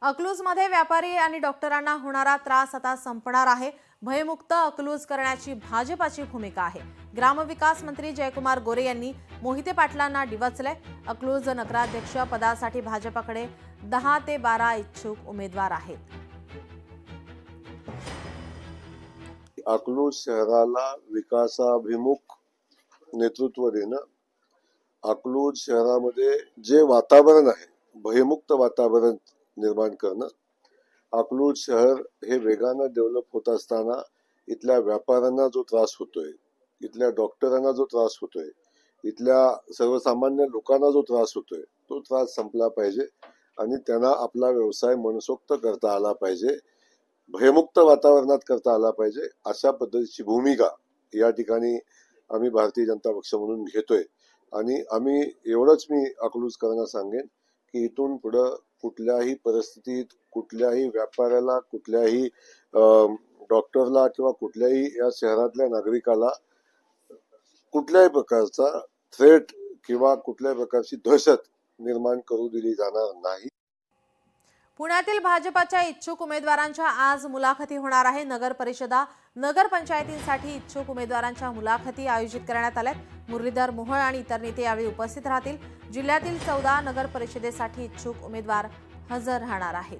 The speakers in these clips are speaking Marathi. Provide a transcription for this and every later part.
अकलूजमध्ये व्यापारी आणि डॉक्टरांना होणारा त्रास आता संपणार आहे। भयमुक्त अकलूज करण्याची भाजपाची भूमिका आहे। ग्रामविकास मंत्री जयकुमार गोरे यांनी मोहिते पाटलांना डिवचले। अकलूज नगराध्यक्ष पदासाठी भाजपाकडे 10 ते 12 इच्छुक उमेदवार आहेत। अकलूज शहराला विकासाभिमुख नेतृत्व देणं, अकलूज शहरामध्ये जे वातावरण आहे भयमुक्त वातावरण निर्माण करणं, अकलूज शहर हे वेगाने डेव्हलप होत असताना इथल्या व्यापाऱ्यांना जो त्रास होतोय, इथल्या डॉक्टरांना जो त्रास होतोय, इथल्या सर्वसामान्य लोकांना जो त्रास होतोय तो त्रास संपला पाहिजे आणि त्यांना आपला व्यवसाय मनसोक्त करता आला पाहिजे, भयमुक्त वातावरणात करता आला पाहिजे। अशा पद्धतीची भूमिका या ठिकाणी आम्ही भारतीय जनता पक्ष म्हणून घेतोय आणि आम्ही एवढंच मी अकलूजकरांना सांगेन की इथून पुढे कुठल्याही परिस्थितीत कुठल्याही व्यापाऱ्याला, कुठल्याही डॉक्टरला किंवा कुठल्याही या शहरातल्या नागरिकाला कुठल्याही प्रकारचा थ्रेट किंवा कुठल्याही प्रकारची दहशत निर्माण करू दिली जाणार नाही। पुण्यातील भाजपाच्या इच्छुक उमेदवारांच्या आज मुलाखती होणार आहे। नगर परिषदा, नगर पंचायतींसाठी इच्छुक उमेदवारांच्या मुलाखती आयोजित करण्यात आल्यात। मुरलीधर मोहोळ आणि इतर नेते यावेळी उपस्थित राहतील। जिल्ह्यातील 14 नगर परिषदेसाठी इच्छुक उमेदवार हजर राहणार आहेत।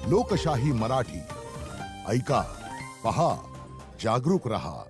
लोकशाही मराठी ऐका, पहा, जागरूक रहा।